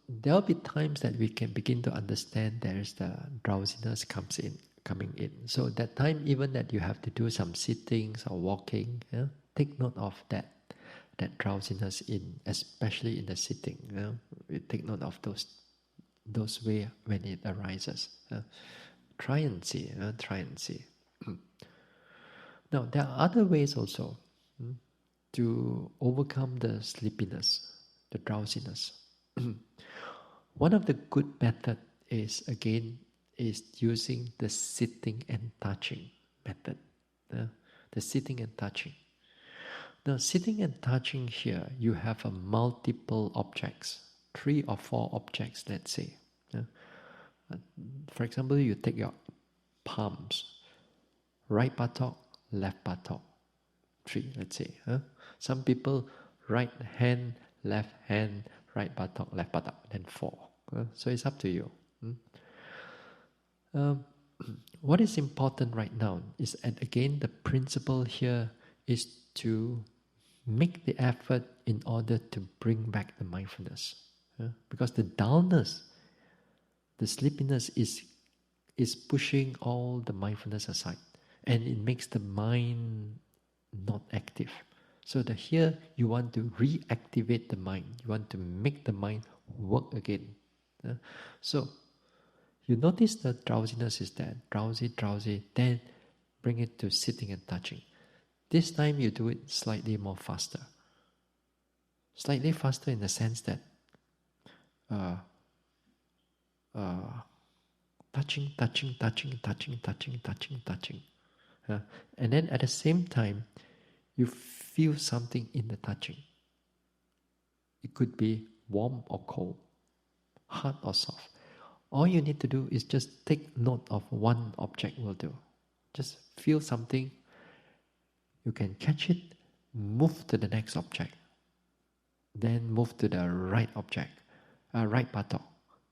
there'll be times that we can begin to understand there's the drowsiness coming in. So that time, even that you have to do some sittings or walking, take note of that drowsiness especially in the sitting. We take note of those way when it arises. Try and see. Now there are other ways also to overcome the sleepiness, the drowsiness. One of the good method is using the sitting and touching method. The sitting and touching. Now, sitting and touching here, you have a multiple objects, 3 or 4 objects, let's say. For example, you take your palms, right buttock, left buttock, 3, let's say. Some people, right hand, left hand, right buttock, left buttock, then 4. So it's up to you. What is important right now is, and again, the principle here is to make the effort in order to bring back the mindfulness. Because the dullness, the sleepiness is pushing all the mindfulness aside, and it makes the mind not active. So here you want to reactivate the mind. You want to make the mind work again. So you notice the drowsiness is there, drowsy, then bring it to sitting and touching. This time you do it slightly more faster. Slightly faster in the sense that touching. And then at the same time, you feel something in the touching. It could be warm or cold, hard or soft. All you need to do is just take note of one object will do. Just feel something, you can catch it, move to the next object. Then move to the right object, right buttock,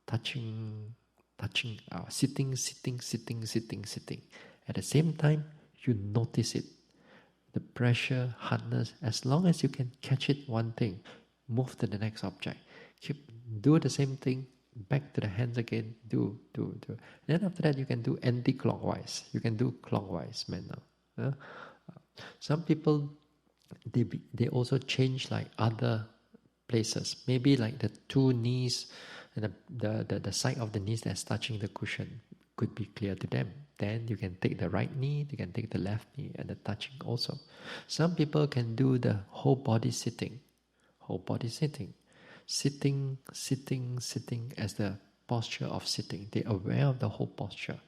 touching, sitting. At the same time, you notice it. The pressure, hardness, as long as you can catch it, one thing, move to the next object. Do the same thing, back to the hands again, do. Then after that, you can do anti-clockwise. You can do clockwise manner. Some people, they also change like other places. Maybe like the two knees and the side of the knees that's touching the cushion could be clear to them. Then you can take the right knee, you can take the left knee, and the touching also. Some people can do the whole body sitting. Sitting as the posture of sitting. They're aware of the whole posture.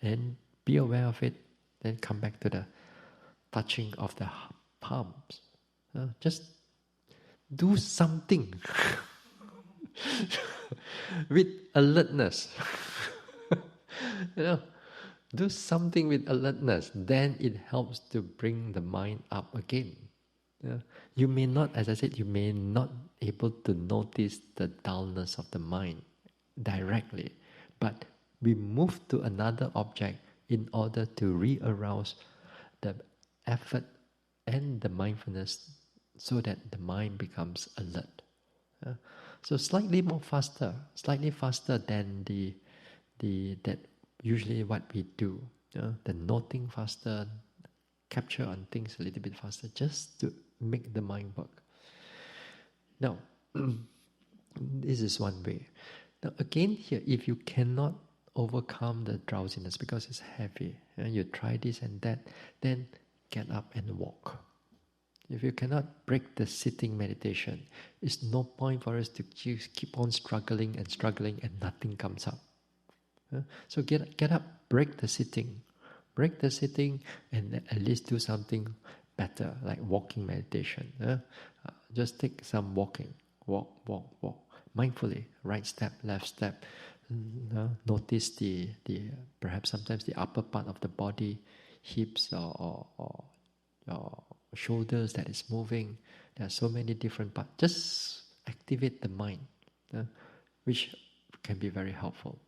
And be aware of it, then come back to the touching of the palms. Just do something with alertness. Do something with alertness. Then it helps to bring the mind up again. You may not, as I said, you may not able to notice the dullness of the mind directly, but we move to another object in order to re-arouse the effort and the mindfulness so that the mind becomes alert. So slightly faster than that usually what we do. The noting faster, capture on things a little bit faster, just to make the mind work. Now, this is one way. Now again here, if you cannot overcome the drowsiness because it's heavy, you try this and that, then get up and walk. If you cannot break the sitting meditation, it's no point for us to keep on struggling and nothing comes up. So get up, break the sitting, and at least do something better, like walking meditation. Just take some walking, walk, mindfully, right step, left step. Notice the perhaps sometimes the upper part of the body, hips or shoulders that is moving. There are so many different parts. Just activate the mind, which can be very helpful.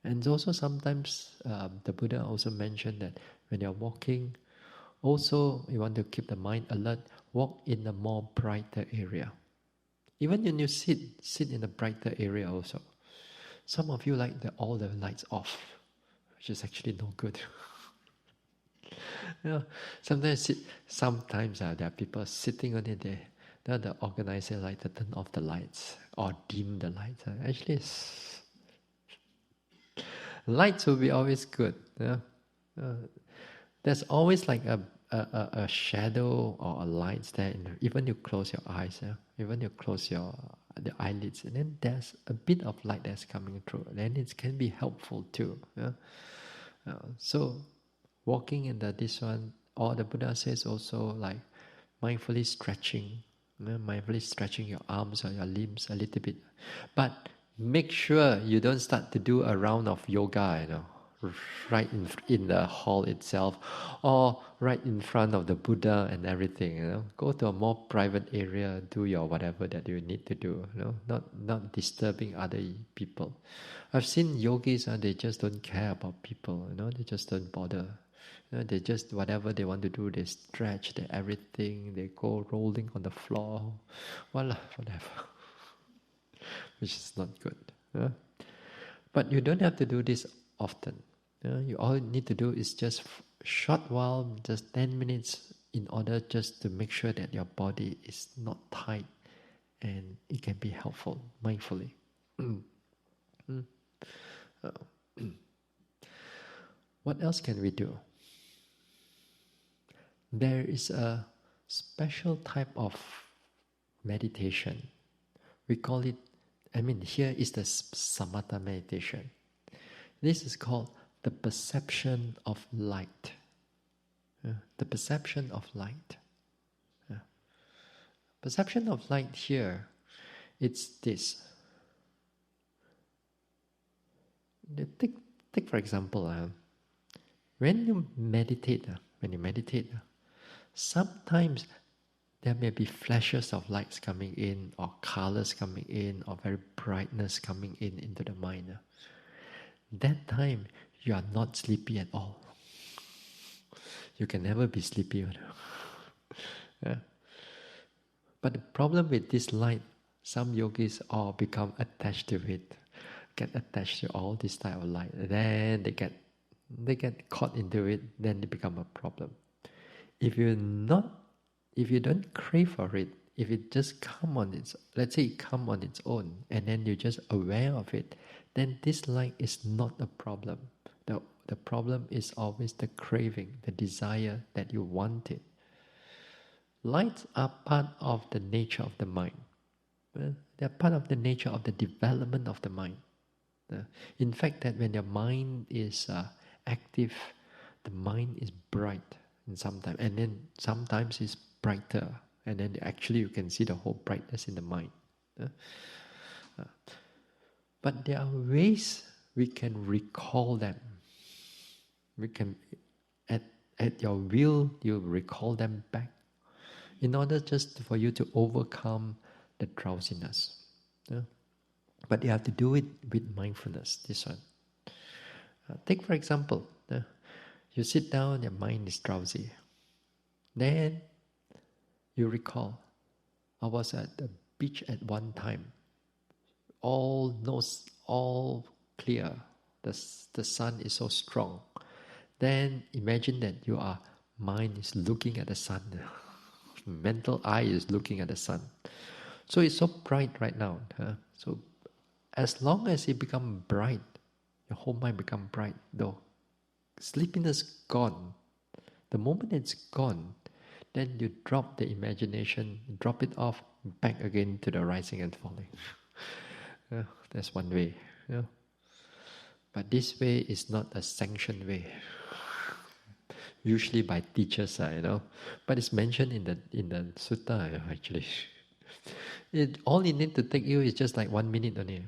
And also sometimes the Buddha also mentioned that when you're walking, also you want to keep the mind alert, walk in a more brighter area. Even when you sit in a brighter area also. Some of you like all the lights off, which is actually no good. Sometimes there are people sitting on it. The organizer like to turn off the lights or dim the lights. Actually, lights will be always good. There's always like a shadow or a light there. Even you close your eyes, even you close the eyelids, and then there's a bit of light that's coming through. Then it can be helpful too. So walking in this one, or the Buddha says also like mindfully stretching your arms or your limbs a little bit, but make sure you don't start to do a round of yoga, right in the hall itself, or right in front of the Buddha and everything. Go to a more private area, do your whatever that you need to do. Not disturbing other people. I've seen yogis, they just don't care about people. They just don't bother. They just whatever they want to do, they stretch, they everything, they go rolling on the floor, whatever. Which is not good. But you don't have to do this often. You all you need to do is just short while, just 10 minutes, in order just to make sure that your body is not tight and it can be helpful mindfully. What else can we do? There is a special type of meditation. We call it, here is the samatha meditation. This is called the perception of light. The perception of light. Perception of light here, it's this. Take for example, when you meditate, sometimes there may be flashes of lights coming in, or colors coming in, or very brightness coming in into the mind. That time, you are not sleepy at all. You can never be sleepy. Yeah. But the problem with this light, some yogis all become attached to it, get attached to all this type of light. Then they get caught into it, then it become a problem. If you don't crave for it, if it just let's say it come on its own, and then you're just aware of it, then this light is not a problem. The problem is always the craving, the desire that you want it. Lights are part of the nature of the mind. They're part of the nature of the development of the mind. In fact, that when your mind is active, the mind is bright, and sometimes it's brighter, and then actually you can see the whole brightness in the mind. But there are ways we can recall them. We can, at your will, you recall them back, in order just for you to overcome the drowsiness. But you have to do it with mindfulness, this one. Take for example, you sit down, your mind is drowsy. Then you recall, I was at the beach at one time. All clear. The sun is so strong. Then imagine that your mind is looking at the sun. Mental eye is looking at the sun. So it's so bright right now. So as long as it becomes bright, your whole mind becomes bright. Though sleepiness gone. The moment it's gone, then you drop the imagination, drop it off, back again to the rising and falling. That's one way. But this way is not a sanctioned way. Usually by teachers, but it's mentioned in the sutta actually. All it need to take you is just like 1 minute only.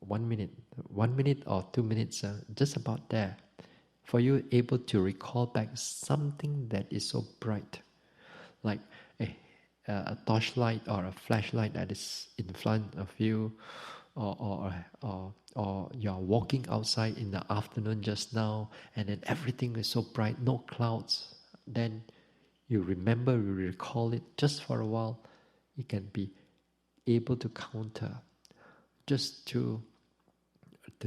1 minute or 2 minutes, just about there, for you able to recall back something that is so bright, like a torchlight or a flashlight that is in front of you, or you're walking outside in the afternoon just now, and then everything is so bright, no clouds. Then you recall it just for a while. You can be able to counter, just to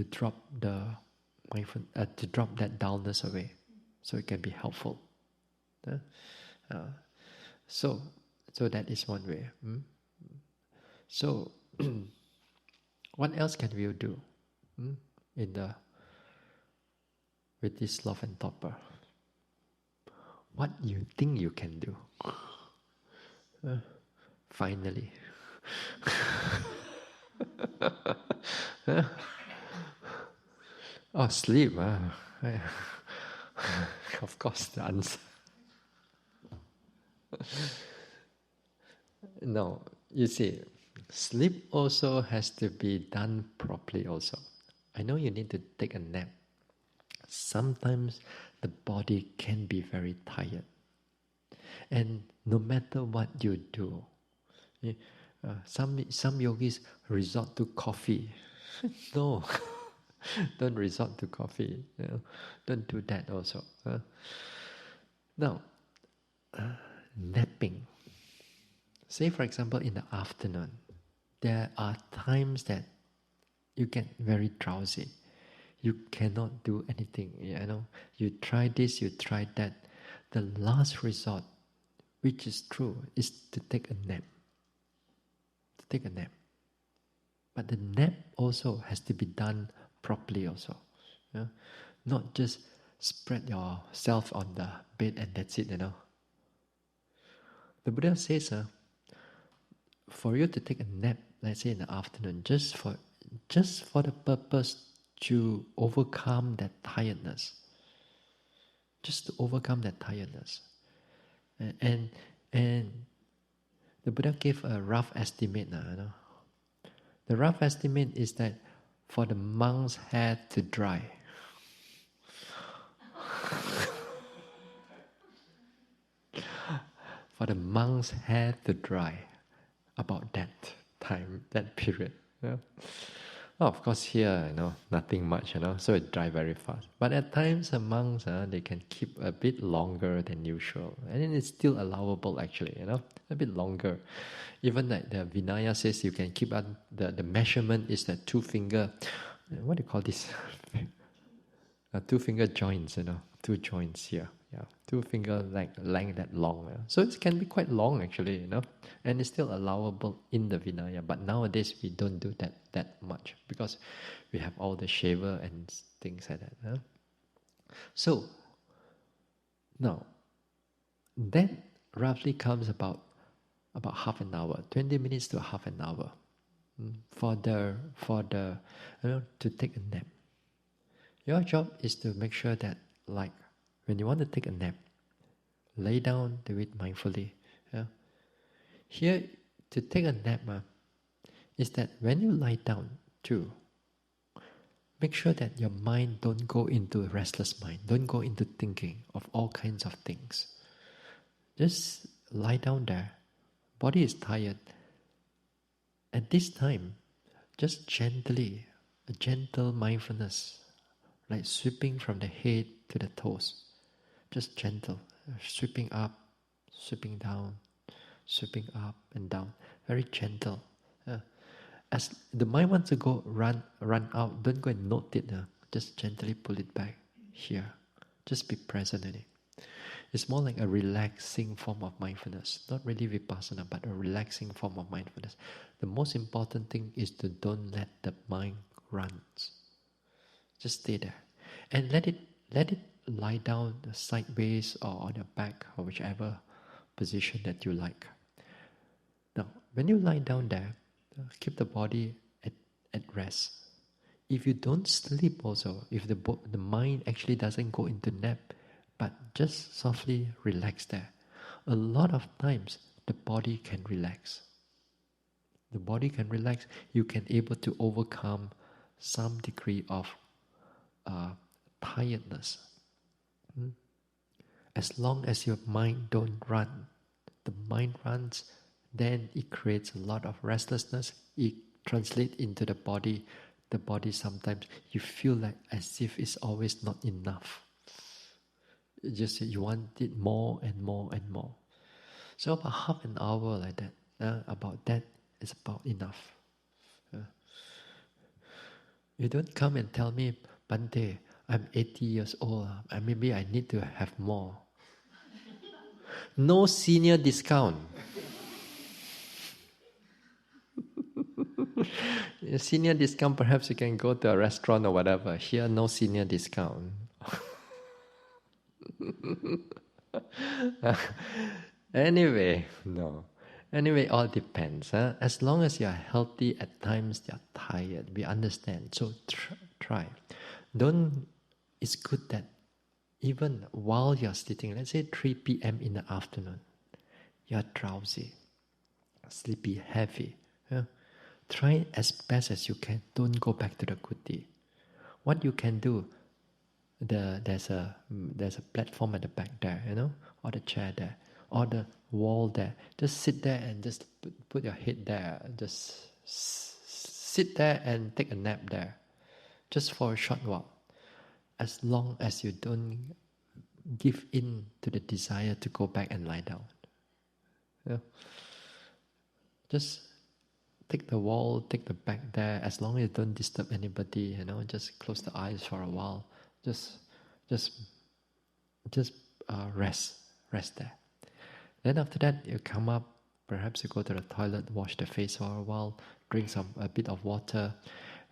drop to drop that dullness away, so it can be helpful. So that is one way. So what else can we do with this love and torpor? What you think you can do? Finally. Oh, sleep. Of course, the answer. No, you see, sleep also has to be done properly also. I know you need to take a nap. Sometimes the body can be very tired. And no matter what you do, some yogis resort to coffee. No, don't resort to coffee. Don't do that also. Now, napping. Say for example in the afternoon, there are times that you get very drowsy. You cannot do anything. You try this, you try that. The last resort, which is true, is to take a nap. But the nap also has to be done properly also. Not just spread yourself on the bed and that's it. The Buddha says, for you to take a nap, let's say in the afternoon, just for the purpose to overcome that tiredness. Just to overcome that tiredness. And the Buddha gave a rough estimate now, you know. The rough estimate is that for the monk's hair to dry, for the monk's hair to dry, about that time, that period. Yeah. Well, of course, here, nothing much, so it dry very fast. But at times, the monks, they can keep a bit longer than usual. And then it's still allowable, actually, a bit longer. Even like the Vinaya says, you can keep on, the measurement is the 2 finger, what do you call this? 2 finger joints, 2 joints here. Yeah, 2 finger length that long. So it can be quite long, actually, and it's still allowable in the Vinaya. But nowadays we don't do that much because we have all the shaver and things like that. So now that roughly comes about half an hour, 20 minutes to half an hour for the to take a nap. Your job is to make sure that, like, when you want to take a nap, lay down, do it mindfully. Yeah? Here, to take a nap is that when you lie down too, make sure that your mind don't go into a restless mind, don't go into thinking of all kinds of things. Just lie down there. Body is tired. At this time, just gently, a gentle mindfulness, like sweeping from the head to the toes. Just gentle, sweeping up, sweeping down, sweeping up and down. Very gentle. As the mind wants to go run out, don't go and note it. Just gently pull it back here. Just be present in it. It's more like a relaxing form of mindfulness. Not really vipassana, but a relaxing form of mindfulness. The most important thing is to don't let the mind run. Just stay there. And let it lie down sideways or on your back or whichever position that you like. Now, when you lie down there, keep the body at rest. If you don't sleep also, if the mind actually doesn't go into nap, but just softly relax there, a lot of times the body can relax. The body can relax. You can able to overcome some degree of tiredness. As long as your mind don't run, the mind runs, then it creates a lot of restlessness. It translates into the body. The body sometimes you feel like as if it's always not enough. You want it more and more and more. So about half an hour like that, about that is about enough. You don't come and tell me, Bhante, I'm 80 years old, and maybe I need to have more. No senior discount. Senior discount, perhaps you can go to a restaurant or whatever. Here, no senior discount. Anyway, no. Anyway, all depends. As long as you are healthy, at times you are tired. We understand. So try. It's good that even while you are sitting, let's say 3 p.m. in the afternoon, you are drowsy, sleepy, heavy. Try as best as you can. Don't go back to the kuti. What you can do, there's a platform at the back there, or the chair there, or the wall there. Just sit there and just put your head there. Just sit there and take a nap there, just for a short while. As long as you don't give in to the desire to go back and lie down. Just take the wall, take the back there. As long as you don't disturb anybody, just close the eyes for a while. Just rest there. Then after that, you come up. Perhaps you go to the toilet, wash the face for a while, drink a bit of water,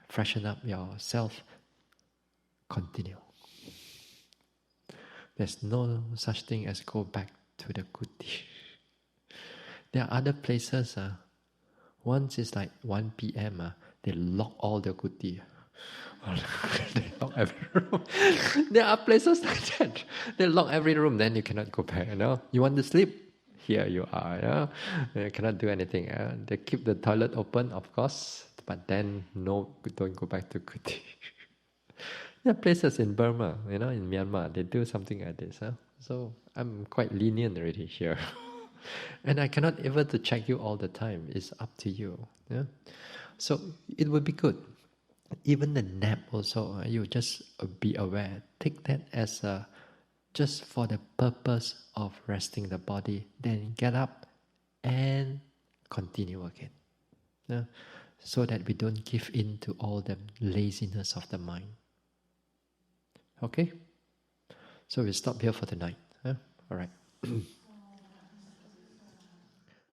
freshen up yourself. Continue. There's no such thing as go back to the kuti. There are other places. Once it's like 1 p.m. They lock all the kuti. They lock every room. There are places like that. They lock every room, then you cannot go back. You want to sleep? Here you are. You cannot do anything. They keep the toilet open, of course, but then no, don't go back to kuti. There are places in Burma, in Myanmar, they do something like this. So I'm quite lenient already here. And I cannot able to check you all the time. It's up to you. Yeah? So it would be good. Even the nap also, you just be aware. Take that as just for the purpose of resting the body. Then get up and continue again. Yeah? So that we don't give in to all the laziness of the mind. Okay? So we stop here for tonight. All right.